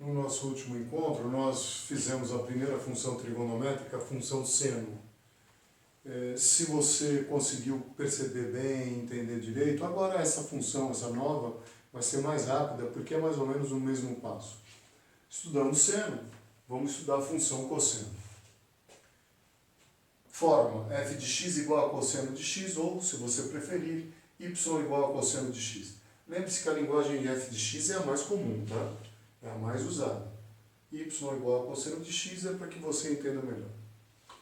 no nosso último encontro, nós fizemos a primeira função trigonométrica, a função seno. Se você conseguiu perceber bem, entender direito, agora essa função, essa nova, vai ser mais rápida, porque é mais ou menos o mesmo passo. Estudamos seno, vamos estudar a função cosseno. Forma f de x igual a cosseno de x, ou, se você preferir, y igual a cosseno de x. Lembre-se que a linguagem f de x é a mais comum, tá? É a mais usada. Y igual a cosseno de x é para que você entenda melhor.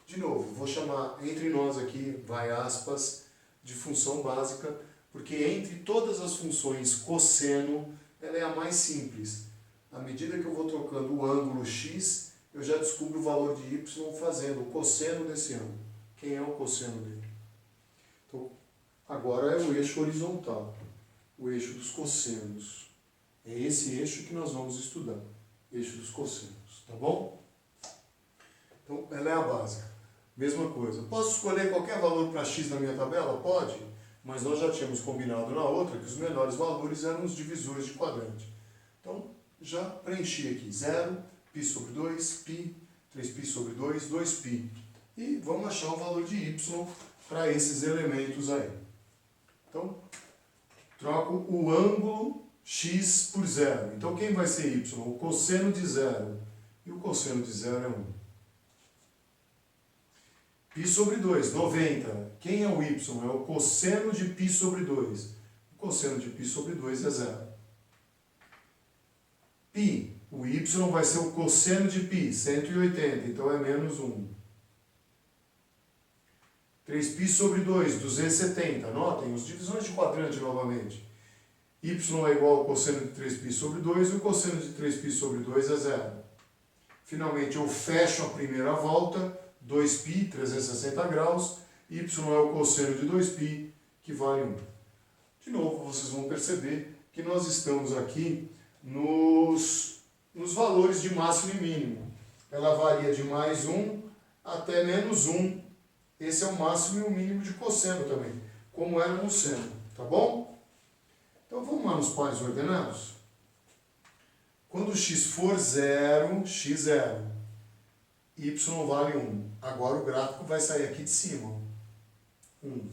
De novo, vou chamar entre nós aqui, vai aspas, de função básica, porque entre todas as funções cosseno, ela é a mais simples. À medida que eu vou trocando o ângulo x, eu já descubro o valor de y fazendo o cosseno desse ângulo. Quem é o cosseno dele? Então, agora é o eixo horizontal, o eixo dos cossenos. É esse eixo que nós vamos estudar, eixo dos cossenos, tá bom? Então, ela é a básica. Mesma coisa. Posso escolher qualquer valor para x na minha tabela? Pode, mas nós já tínhamos combinado na outra que os melhores valores eram os divisores de quadrante. Então, já preenchi aqui 0, π sobre 2, π, 3π sobre 2, 2π. E vamos achar o valor de y para esses elementos aí. Então, troco o ângulo x por 0. Então, quem vai ser y? O cosseno de 0. E o cosseno de 0 é 1. π sobre 2, 90. Quem é o y? É o cosseno de π sobre 2. O cosseno de π sobre 2 é 0. π, o y vai ser o cosseno de π, 180, então é menos 1. 3π sobre 2, 270. Notem, os divisões de quadrante novamente. Y é igual ao cosseno de 3π sobre 2 e o cosseno de 3π sobre 2 é 0. Finalmente, eu fecho a primeira volta, 2π, 360 graus, y é o cosseno de 2π, que vale 1. De novo, vocês vão perceber que nós estamos aqui nos valores de máximo e mínimo. Ela varia de mais 1 até menos 1. Esse é o máximo e o mínimo de cosseno também, como era no seno, tá bom? Então vamos lá nos pares ordenados. Quando x for 0, x 0. Y vale 1. Agora o gráfico vai sair aqui de cima. 1.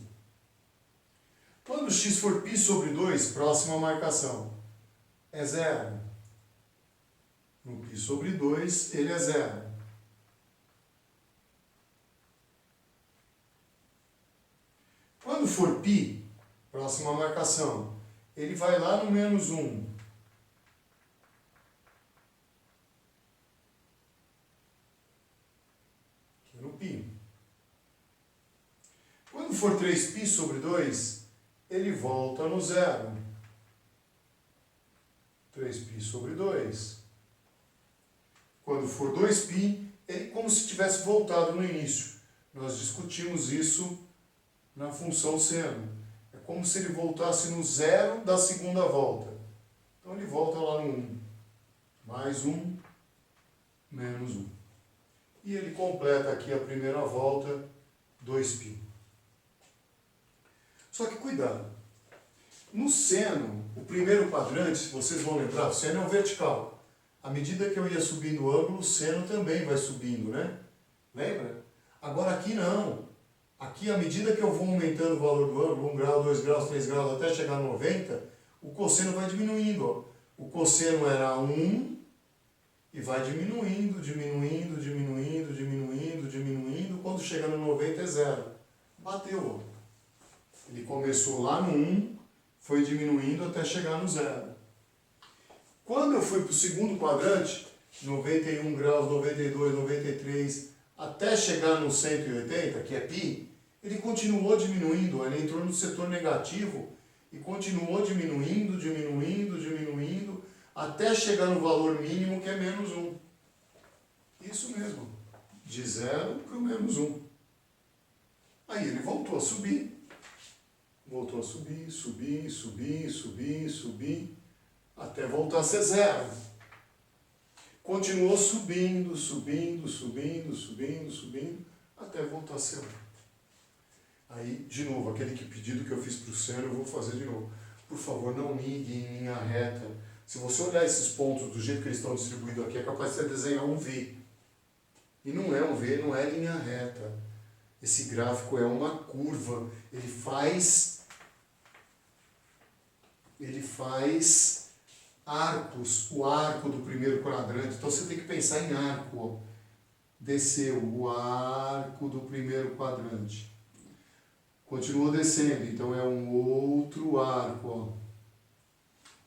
Quando x for π sobre 2, próxima marcação, é 0. No π sobre 2, ele é 0. Quando for π, próxima marcação, ele vai lá no menos 1. Aqui no π. Quando for 3π sobre 2, ele volta no 0. 3π sobre 2. Quando for 2π, ele como se tivesse voltado no início. Nós discutimos isso na função seno. É como se ele voltasse no 0 da segunda volta. Então ele volta lá no 1. Mais 1, menos 1. E ele completa aqui a primeira volta, 2π. Só que cuidado. No seno, o primeiro quadrante, se vocês vão lembrar, o seno é o vertical. À medida que eu ia subindo o ângulo, o seno também vai subindo, né? Lembra? Agora aqui não. Aqui, à medida que eu vou aumentando o valor do ângulo, 1 grau, 2 graus, 3 graus, até chegar no 90, o cosseno vai diminuindo. Ó. O cosseno era 1 e vai diminuindo, diminuindo, diminuindo, diminuindo, diminuindo. Quando chega no 90 é 0. Bateu. Ó. Ele começou lá no 1, foi diminuindo até chegar no 0. Quando eu fui para o segundo quadrante, 91 graus, 92, 93, até chegar no 180, que é π, ele continuou diminuindo, ele entrou no setor negativo e continuou diminuindo, diminuindo, diminuindo, até chegar no valor mínimo, que é menos 1. Isso mesmo, de 0 para o menos 1. Aí ele voltou a subir. Voltou a subir, subir, subir, subir, subir, até voltar a ser 0. Continuou subindo, subindo, subindo, subindo, subindo, até voltar a ser 1. Aí, de novo, aquele pedido que eu fiz para o seno, eu vou fazer de novo. Por favor, não ligue em linha reta. Se você olhar esses pontos do jeito que eles estão distribuídos aqui, é capaz de você desenhar um V. E não é um V, não é linha reta. Esse gráfico é uma curva. Ele faz arcos, o arco do primeiro quadrante. Então você tem que pensar em arco. Ó. Desceu o arco do primeiro quadrante. Continua descendo, então é um outro arco. Ó.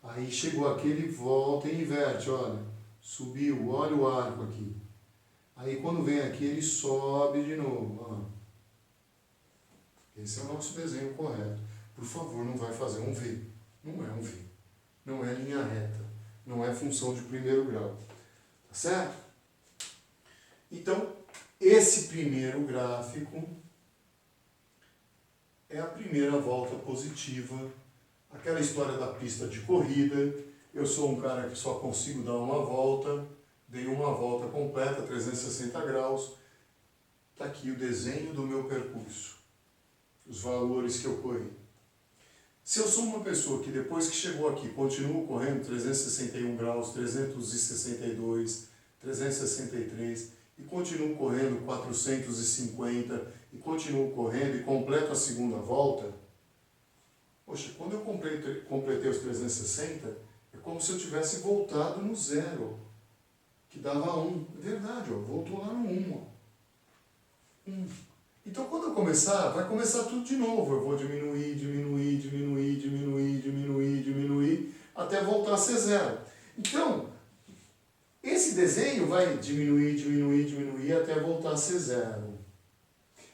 Aí chegou aqui, ele volta e inverte, olha. Subiu, olha o arco aqui. Aí quando vem aqui, ele sobe de novo. Ó. Esse é o nosso desenho correto. Por favor, não vai fazer um V. Não é um V. Não é linha reta. Não é função de primeiro grau. Tá certo? Então, esse primeiro gráfico é a primeira volta positiva. Aquela história da pista de corrida. Eu sou um cara que só consigo dar uma volta. Dei uma volta completa, 360 graus. Está aqui o desenho do meu percurso. Os valores que eu corri. Se eu sou uma pessoa que depois que chegou aqui, continuo correndo 361 graus, 362, 363, e continuo correndo 450, e continuo correndo e completo a segunda volta, poxa, quando eu completei os 360, é como se eu tivesse voltado no zero, que dava 1. É verdade, ó, voltou lá no 1. Ó. 1. Então, quando eu começar, vai começar tudo de novo. Eu vou diminuir, até voltar a ser zero. Então, esse desenho vai diminuir, até voltar a ser zero.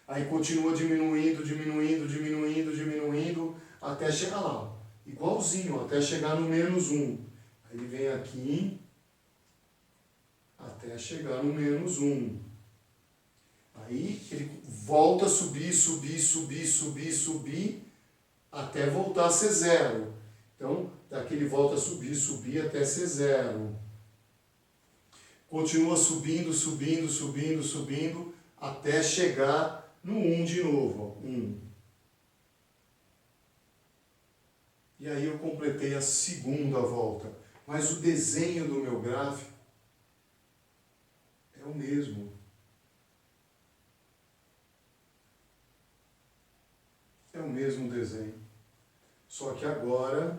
Aí continua diminuindo, até chegar lá. Ó. Igualzinho, até chegar no menos 1. Aí ele vem aqui, até chegar no menos 1. Aí ele volta a subir, até voltar a ser zero. Então, daqui ele volta a subir até ser zero. Continua subindo, até chegar no 1 de novo. Ó, 1. E aí eu completei a segunda volta. Mas o desenho do meu gráfico é o mesmo. É o mesmo desenho. Só que agora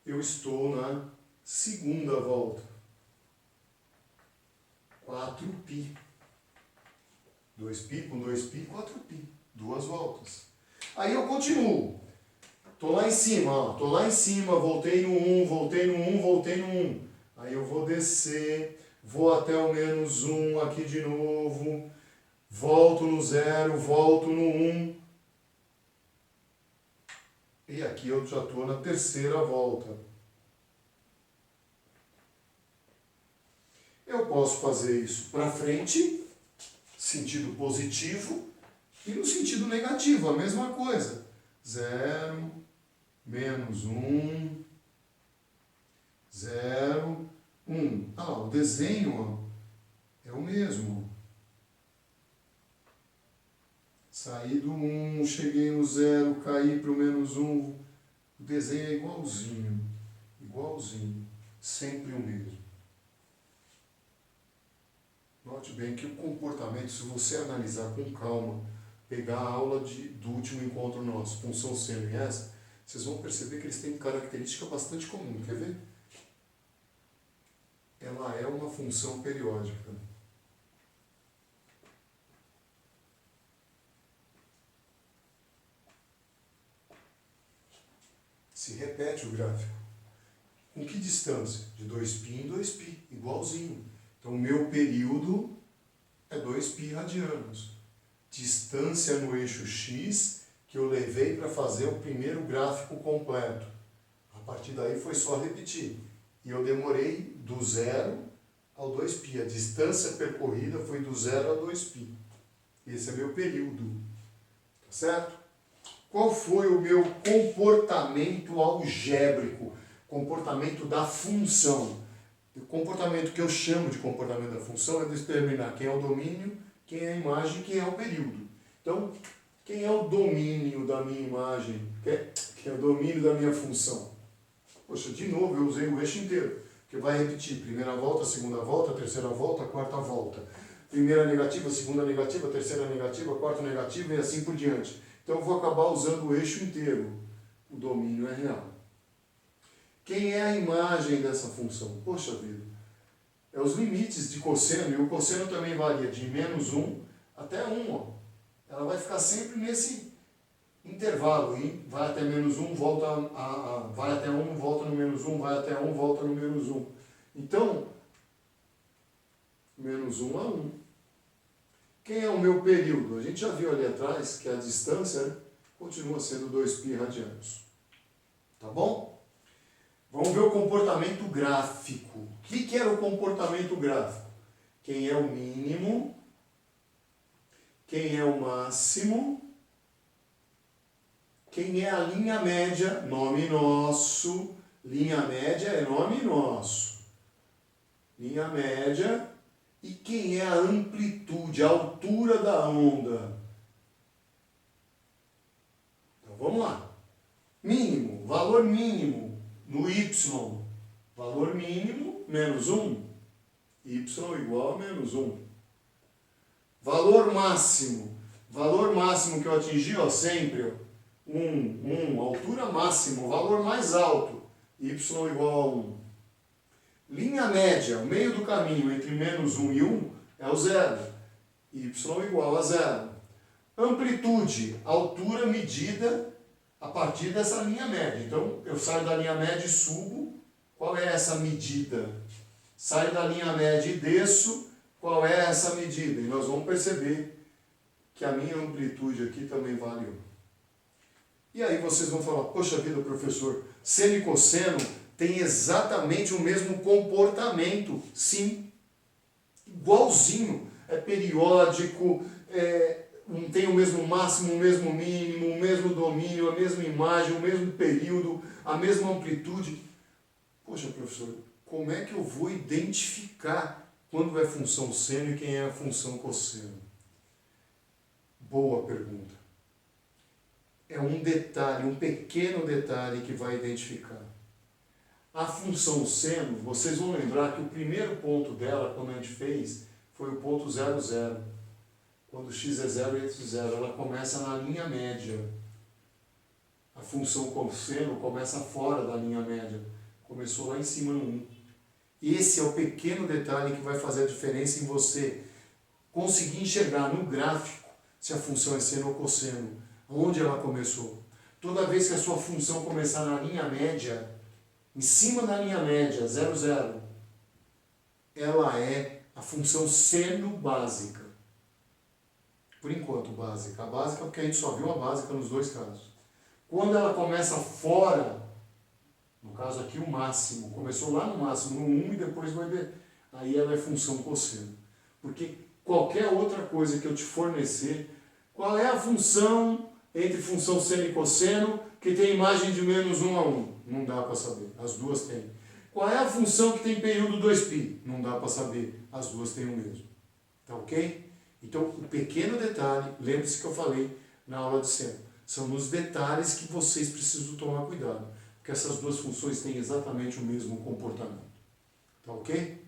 eu estou na segunda volta. 4π. 2π com 2π, 4π. 2 voltas. Aí eu continuo. Estou lá em cima, ó. Estou lá em cima, voltei no 1, voltei no 1. Aí eu vou descer, vou até o menos 1 aqui de novo. Volto no 0, volto no 1. E aqui eu já estou na terceira volta. Eu posso fazer isso para frente, sentido positivo, e no sentido negativo, a mesma coisa. 0, menos 1, 0, 1. Ah, o desenho ó, é o mesmo. Saí do 1, cheguei no 0, caí para o menos 1. O desenho é igualzinho. Igualzinho. Sempre o mesmo. Note bem que o comportamento, se você analisar com calma, pegar a aula do último encontro nosso, função seno e essa, vocês vão perceber que eles têm característica bastante comum. Quer ver? Ela é uma função periódica. Se repete o gráfico. Com que distância? De 2π em 2π, igualzinho. Então, o meu período é 2π radianos. Distância no eixo x que eu levei para fazer o primeiro gráfico completo. A partir daí foi só repetir. E eu demorei do 0 ao 2π. A distância percorrida foi do 0 a 2π. Esse é meu período. Tá certo? Qual foi o meu comportamento algébrico? Comportamento da função. O comportamento que eu chamo de comportamento da função é determinar quem é o domínio, quem é a imagem e quem é o período. Então, quem é o domínio da minha imagem? Quem é o domínio da minha função? Poxa, de novo eu usei o eixo inteiro, que vai repetir primeira volta, segunda volta, terceira volta, quarta volta. Primeira negativa, segunda negativa, terceira negativa, quarta negativa e assim por diante. Então eu vou acabar usando o eixo inteiro. O domínio é real. Quem é a imagem dessa função? Poxa vida, é os limites de cosseno, e o cosseno também varia de -1 até 1. Ó. Ela vai ficar sempre nesse intervalo, hein? Vai até -1, volta vai até 1, volta no -1, vai até 1, volta no -1. Então, -1 a 1. Quem é o meu período? A gente já viu ali atrás que a distância continua sendo 2π radianos. Tá bom? Vamos ver o comportamento gráfico. O que era o comportamento gráfico? Quem é o mínimo, quem é o máximo, quem é a linha média, nome nosso, linha média é nome nosso. Linha média, e quem é a amplitude, a altura da onda. Então vamos lá. Mínimo, valor mínimo no y, valor mínimo menos 1, y igual a menos 1. Valor máximo que eu atingi, ó, sempre, ó, 1, altura máxima, o valor mais alto, y igual a 1. Linha média, o meio do caminho entre -1 e 1 é o 0, y igual a 0. Amplitude, altura medida a partir dessa linha média. Então, eu saio da linha média e subo, qual é essa medida? Saio da linha média e desço, qual é essa medida? E nós vamos perceber que a minha amplitude aqui também vale 1. E aí vocês vão falar, poxa vida, professor, seno e cosseno tem exatamente o mesmo comportamento. Sim, igualzinho. É periódico, tem o mesmo máximo, o mesmo mínimo, o mesmo domínio, a mesma imagem, o mesmo período, a mesma amplitude. Poxa, professor, como é que eu vou identificar quando é função seno e quem é a função cosseno? Boa pergunta. É um detalhe, um pequeno detalhe que vai identificar. A função seno, vocês vão lembrar que o primeiro ponto dela, quando a gente fez, foi o ponto 0, 0. Quando x é 0 e x é 0, ela começa na linha média. A função cosseno começa fora da linha média. Começou lá em cima no 1. Esse é o pequeno detalhe que vai fazer a diferença em você conseguir enxergar no gráfico se a função é seno ou cosseno. Onde ela começou. Toda vez que a sua função começar na linha média, em cima da linha média, 0, 0, ela é a função seno básica. Por enquanto, básica. A básica porque a gente só viu a básica nos dois casos. Quando ela começa fora, no caso aqui o máximo, começou lá no máximo, no 1 e depois vai ver, aí ela é função cosseno. Porque qualquer outra coisa que eu te fornecer, qual é a função entre função seno e cosseno que tem imagem de -1 a 1? Não dá para saber, as duas têm. Qual é a função que tem período 2π? Não dá para saber, as duas têm o mesmo. Tá ok? Então, o pequeno detalhe, lembre-se que eu falei na aula de seno, são nos detalhes que vocês precisam tomar cuidado, porque essas duas funções têm exatamente o mesmo comportamento. Tá ok?